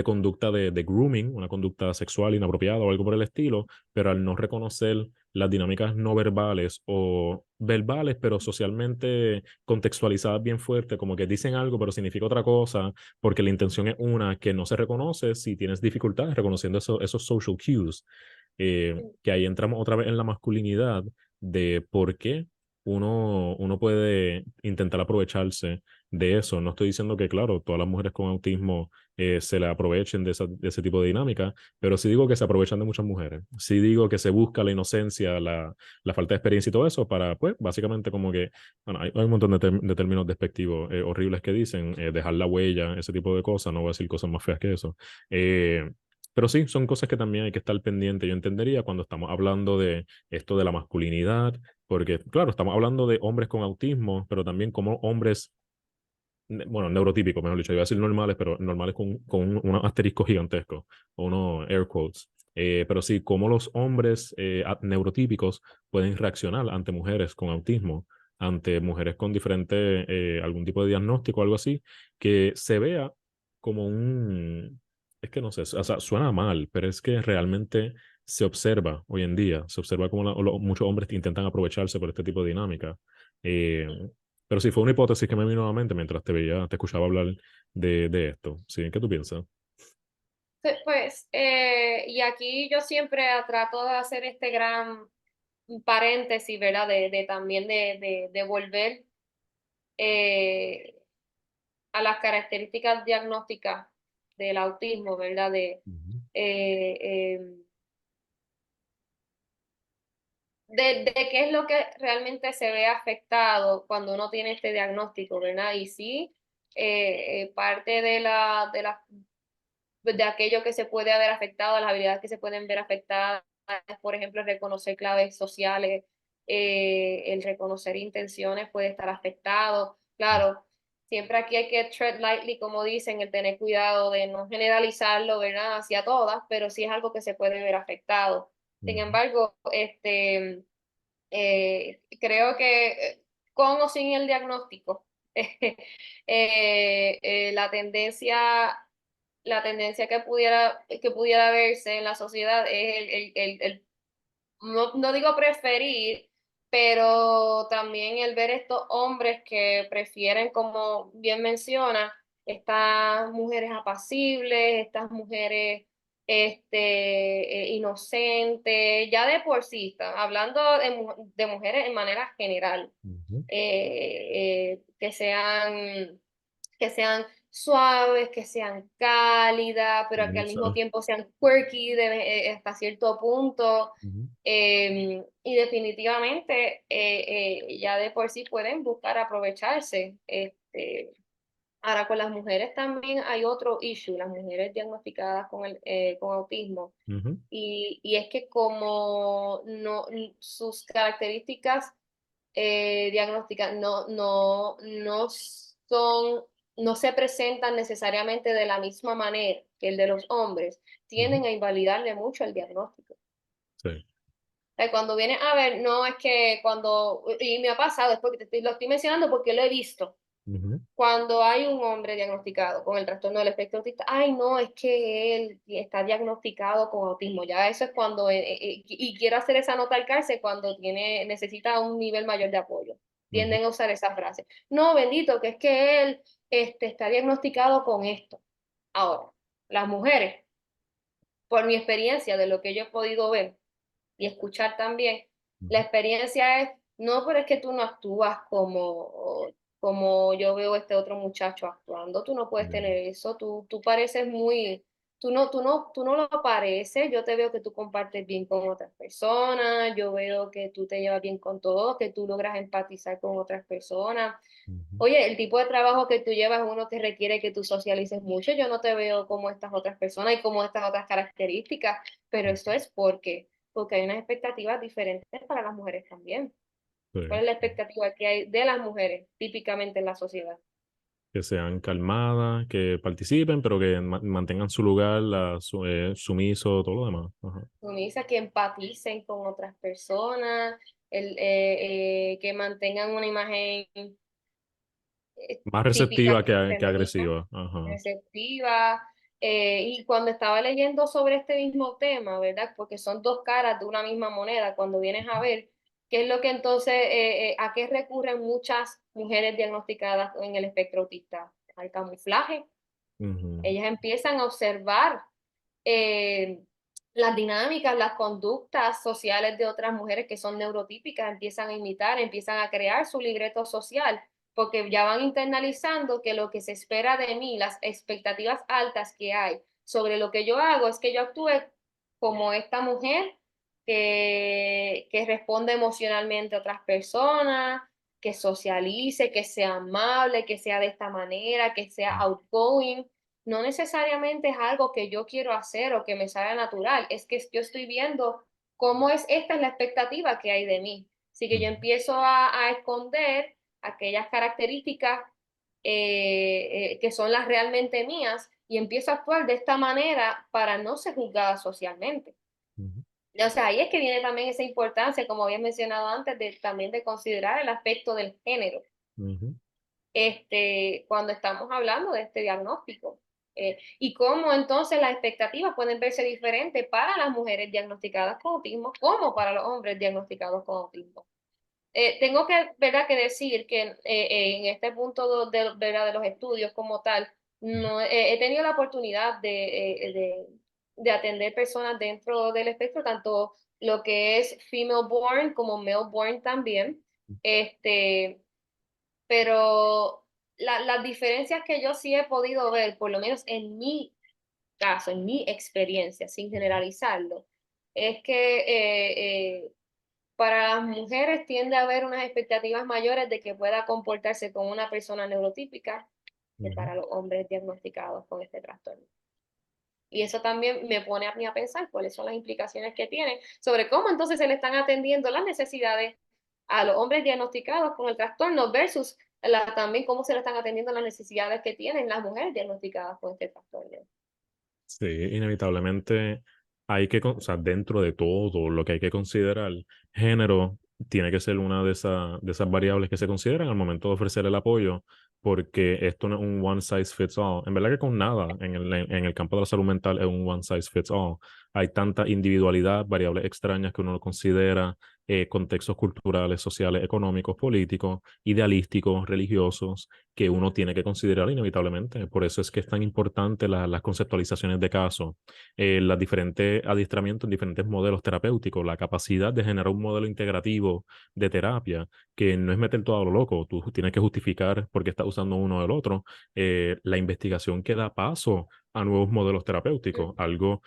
conducta de grooming, una conducta sexual inapropiada o algo por el estilo, pero al no reconocer las dinámicas no verbales o verbales, pero socialmente contextualizadas bien fuerte, como que dicen algo, pero significa otra cosa, porque la intención es una que no se reconoce si tienes dificultades reconociendo esos social cues, que ahí entramos otra vez en la masculinidad de por qué uno puede intentar aprovecharse de eso. No estoy diciendo que, claro, todas las mujeres con autismo se le aprovechen de ese tipo de dinámica, pero sí digo que se aprovechan de muchas mujeres. Sí digo que se busca la inocencia, la falta de experiencia y todo eso para, pues, básicamente como que, bueno, hay un montón de términos despectivos horribles que dicen, dejar la huella, ese tipo de cosas, no voy a decir cosas más feas que eso. Pero sí, son cosas que también hay que estar pendiente. Yo entendería cuando estamos hablando de esto de la masculinidad, porque, claro, estamos hablando de hombres con autismo, pero también como hombres, bueno, neurotípicos, mejor dicho, iba a decir normales, pero normales con unos asteriscos gigantescos, o unos air quotes. Pero sí, cómo los hombres neurotípicos pueden reaccionar ante mujeres con autismo, ante mujeres con diferente, algún tipo de diagnóstico o algo así, que se vea como es que no sé, o sea, suena mal, pero es que realmente se observa hoy en día, se observa como muchos hombres intentan aprovecharse por este tipo de dinámica. Eh, pero sí, fue una hipótesis que me vino a la mente mientras te escuchaba hablar de esto. ¿Sí? ¿Qué tú piensas? Pues, y aquí yo siempre trato de hacer este gran paréntesis, ¿verdad? De también de volver eh, a las características diagnósticas del autismo, ¿verdad? Ujú, Eh, eh, de qué es lo que realmente se ve afectado cuando uno tiene este diagnóstico, ¿verdad? Y sí, parte de aquello que se puede haber afectado, las habilidades que se pueden ver afectadas, por ejemplo, el reconocer claves sociales, el reconocer intenciones puede estar afectado. Claro, siempre aquí hay que tread lightly, como dicen, el tener cuidado de no generalizarlo, ¿verdad? Hacia todas, pero sí es algo que se puede ver afectado. Sin ujú, embargo, creo que con o sin el diagnóstico, la tendencia que pudiera verse en la sociedad es no digo preferir, pero también el ver estos hombres que prefieren, como bien menciona, estas mujeres apacibles, estas mujeres inocentes, ya de por sí, hablando de mujeres en manera general, ujú, que sean suaves, que sean cálidas, pero que al mismo Exacto. tiempo sean quirky hasta cierto punto. Ujú, Y definitivamente ya de por sí pueden buscar aprovecharse. Ahora con las mujeres también hay otro issue, las mujeres diagnosticadas con autismo. ujú, Y es que como no, sus características diagnósticas no se presentan necesariamente de la misma manera que el de los hombres, ujú. tienden a invalidarle mucho el diagnóstico. Sí. Sea, cuando viene a ver, no es que cuando, y me ha pasado, es porque lo estoy mencionando porque lo he visto, Ujú, cuando hay un hombre diagnosticado con el trastorno del espectro autista, ay no, es que él está diagnosticado con autismo, ya eso es cuando, y quiero hacer esa nota al cárcel cuando necesita un nivel mayor de apoyo, ujú, tienden a usar esa frase. No, bendito, que es que él está diagnosticado con esto. Ahora, las mujeres, por mi experiencia de lo que yo he podido ver, y escuchar también. La ujú, experiencia es, no, pero es que tú no actúas como yo veo este otro muchacho actuando, tú no puedes tener bien, eso, tú pareces muy, tú no lo pareces, yo te veo que tú compartes bien con otras personas, yo veo que tú te llevas bien con todos, que tú logras empatizar con otras personas. ujú, Oye, el tipo de trabajo que tú llevas es uno que requiere que tú socialices mucho. Yo no te veo como estas otras personas y como estas otras características, pero ujú. esto es porque hay unas expectativas diferentes para las mujeres también. Sí. ¿Cuál es la expectativa que hay de las mujeres típicamente en la sociedad? Que sean calmadas, que participen, pero que mantengan su lugar, sumiso, todo lo demás. Ajá. Sumisa, que empaticen con otras personas, que mantengan una imagen Más receptiva típicamente que femenina, agresiva. Ajá. receptiva. Y cuando estaba leyendo sobre este mismo tema, ¿verdad? Porque son dos caras de una misma moneda, cuando vienes a ver qué es lo que entonces, a qué recurren muchas mujeres diagnosticadas en el espectro autista, al camuflaje. Ujú, Ellas empiezan a observar eh, las dinámicas, las conductas sociales de otras mujeres que son neurotípicas, empiezan a imitar, empiezan a crear su libreto social, porque ya van internalizando que lo que se espera de mí, las expectativas altas que hay sobre lo que yo hago, es que yo actúe como esta mujer que responde emocionalmente a otras personas, que socialice, que sea amable, que sea de esta manera, que sea outgoing. No necesariamente es algo que yo quiero hacer o que me salga natural, es que yo estoy viendo cómo esta es la expectativa que hay de mí. Así que yo ujú, empiezo a esconder aquellas características que son las realmente mías y empiezo a actuar de esta manera para no ser juzgada socialmente. ujú, O sea, ahí es que viene también esa importancia, como había mencionado antes, también de considerar el aspecto del género ujú, cuando estamos hablando de este diagnóstico. Y cómo entonces las expectativas pueden verse diferentes para las mujeres diagnosticadas con autismo como para los hombres diagnosticados con autismo. Tengo que, ¿verdad? Que decir que en este punto ¿verdad? De los estudios como tal, no, he tenido la oportunidad de atender personas dentro del espectro, tanto lo que es female born como male born también. Este, pero las diferencias que yo sí he podido ver, por lo menos en mi caso, en mi experiencia, sin ujú, generalizarlo, es que para las mujeres tiende a haber unas expectativas mayores de que pueda comportarse como una persona neurotípica que ujú. para los hombres diagnosticados con este trastorno. Y eso también me pone a mí a pensar cuáles son las implicaciones que tiene sobre cómo entonces se le están atendiendo las necesidades a los hombres diagnosticados con el trastorno versus también cómo se le están atendiendo las necesidades que tienen las mujeres diagnosticadas con este trastorno. Sí, inevitablemente hay que, o sea, dentro de todo lo que hay que considerar, género tiene que ser una de esas variables que se consideran al momento de ofrecer el apoyo, porque esto no es un one size fits all. En verdad que con nada en el campo de la salud mental es un one size fits all. Hay tanta individualidad, variables extrañas que uno no considera, contextos culturales, sociales, económicos, políticos, idealísticos, religiosos, que uno tiene que considerar inevitablemente. Por eso es que es tan importante las conceptualizaciones de caso, los diferentes adiestramientos en diferentes modelos terapéuticos, la capacidad de generar un modelo integrativo de terapia, que no es meter todo a lo loco, tú tienes que justificar por qué estás usando uno o el otro, la investigación que da paso a nuevos modelos terapéuticos, algo,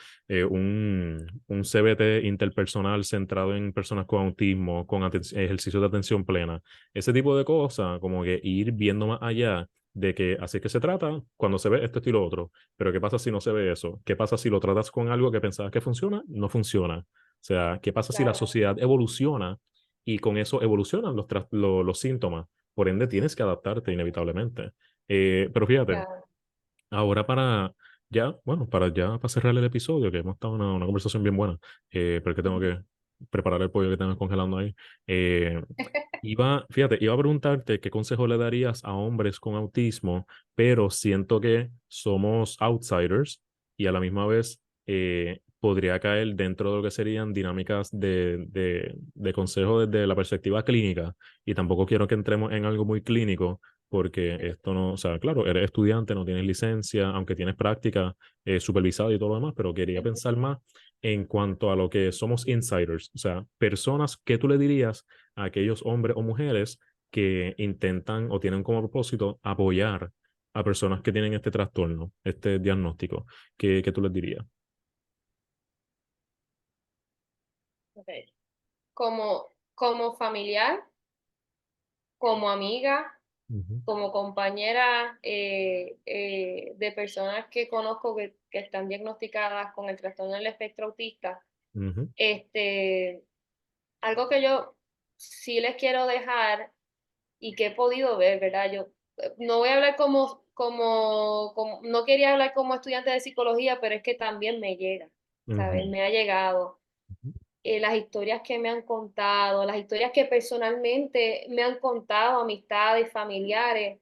un CBT interpersonal centrado en personas con autismo, con ejercicios de atención plena, ese tipo de cosas, como que ir viendo más allá de que así es que se trata cuando se ve esto y lo otro, pero ¿qué pasa si no se ve eso? ¿Qué pasa si lo tratas con algo que pensabas que funciona? No funciona. O sea, ¿qué pasa si la Claro, sociedad evoluciona y con eso evolucionan los síntomas? Por ende, tienes que adaptarte inevitablemente. Pero fíjate, claro. ahora para cerrar el episodio, que hemos estado en una conversación bien buena, porque tengo que preparar el pollo que tengo congelando ahí. Eh, iba a preguntarte qué consejo le darías a hombres con autismo, pero siento que somos outsiders y a la misma vez podría caer dentro de lo que serían dinámicas de consejo desde la perspectiva clínica y tampoco quiero que entremos en algo muy clínico porque esto no, o sea, claro, eres estudiante, no tienes licencia, aunque tienes práctica supervisada y todo lo demás, pero quería pensar más en cuanto a lo que somos insiders, o sea, personas que tú le dirías a aquellos hombres o mujeres que intentan o tienen como propósito apoyar a personas que tienen este trastorno, este diagnóstico. ¿Qué tú les dirías? Okay. Como familiar, como amiga, Ujú, como compañera de personas que conozco que están diagnosticadas con el trastorno del espectro autista, ujú, este, algo que yo sí les quiero dejar y que he podido ver, ¿verdad? Yo no voy a hablar no quería hablar como estudiante de psicología, pero es que también me llega, ¿sabes? ujú, Me ha llegado las historias que me han contado, las historias que personalmente me han contado amistades, familiares,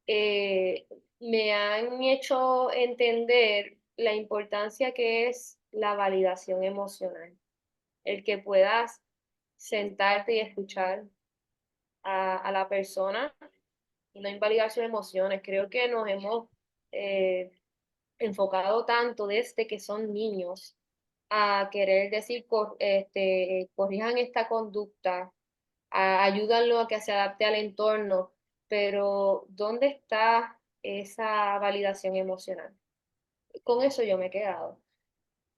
eh, me han hecho entender la importancia que es la validación emocional, el que puedas sentarte y escuchar a la persona y no invalidar sus emociones. Creo que nos hemos eh, enfocado tanto desde que son niños a querer decir, corrijan esta conducta, ayúdanlo a que se adapte al entorno, pero ¿dónde está esa validación emocional? Con eso yo me he quedado.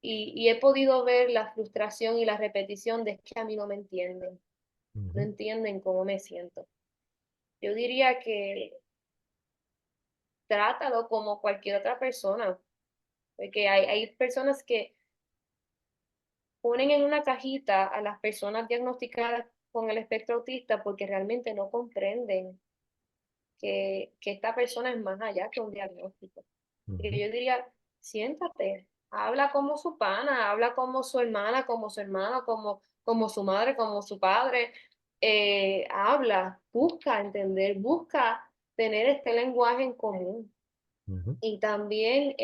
Y he podido ver la frustración y la repetición de que a mí no ujú, entienden cómo me siento. Yo diría que trátalo como cualquier otra persona, porque hay personas que ponen en una cajita a las personas diagnosticadas con el espectro autista porque realmente no comprenden que esta persona es más allá que un diagnóstico. Y ujú, yo diría, siéntate, habla como su pana, habla como su hermana, como su hermano, como su madre, como su padre. Habla, busca entender, busca tener este lenguaje en común. ujú, Y también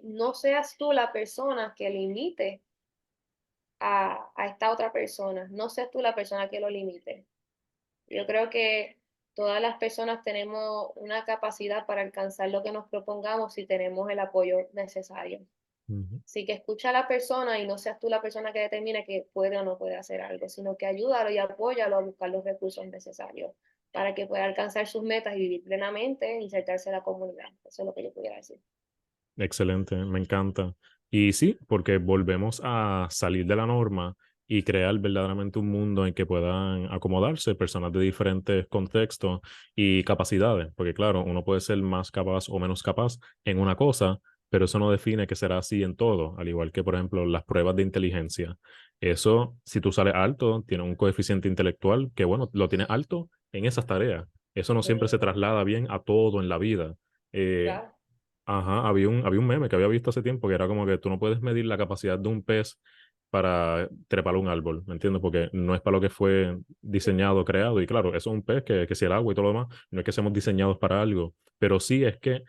no seas tú la persona que limite a esta otra persona, no seas tú la persona que lo limite. Yo creo que todas las personas tenemos una capacidad para alcanzar lo que nos propongamos si tenemos el apoyo necesario. ujú. Así que escucha a la persona y no seas tú la persona que determine que puede o no puede hacer algo, sino que ayúdalo y apóyalo a buscar los recursos necesarios para que pueda alcanzar sus metas y vivir plenamente e insertarse en la comunidad. Eso es lo que yo pudiera decir. Excelente, me encanta. Y sí, porque volvemos a salir de la norma y crear verdaderamente un mundo en que puedan acomodarse personas de diferentes contextos y capacidades, porque claro, uno puede ser más capaz o menos capaz en una cosa, pero eso no define que será así en todo, al igual que por ejemplo las pruebas de inteligencia. Eso, si tú sales alto, tienes un coeficiente intelectual que bueno, lo tienes alto en esas tareas. Eso no siempre se Sí, traslada bien a todo en la vida. Eh, claro. Ajá, había un meme que había visto hace tiempo que era como que tú no puedes medir la capacidad de un pez para trepar un árbol, ¿me entiendes? Porque no es para lo que fue diseñado, creado. Y claro, eso es un pez que si el agua y todo lo demás, no es que seamos diseñados para algo, pero sí es que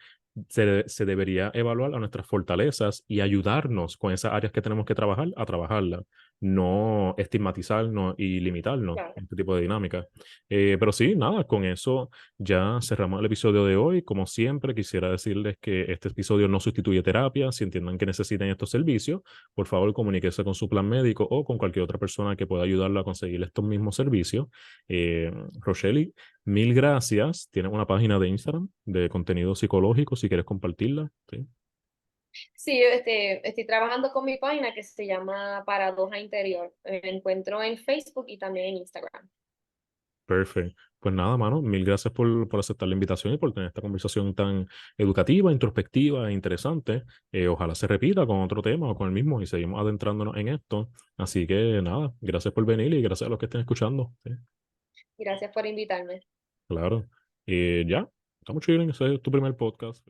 se debería evaluar a nuestras fortalezas y ayudarnos con esas áreas que tenemos que trabajar, a trabajarlas. no estigmatizarnos y limitarnos Claro. en este tipo de dinámicas. Pero sí, nada, con eso ya cerramos el episodio de hoy. Como siempre, quisiera decirles que este episodio no sustituye terapia. Si entiendan que necesiten estos servicios, por favor comuníquese con su plan médico o con cualquier otra persona que pueda ayudarlo a conseguir estos mismos servicios. Eh, Rochelle, mil gracias. Tienes una página de Instagram de contenido psicológico si quieres compartirla. Sí. Sí, yo estoy trabajando con mi página que se llama Paradoja Interior. Me encuentro en Facebook y también en Instagram. Perfecto. Pues nada, mano, mil gracias por aceptar la invitación y por tener esta conversación tan educativa, introspectiva e interesante. Ojalá se repita con otro tema o con el mismo y seguimos adentrándonos en esto. Así que nada, gracias por venir y gracias a los que estén escuchando. Sí, Gracias por invitarme. claro. Ya, estamos chilling, ese es tu primer podcast.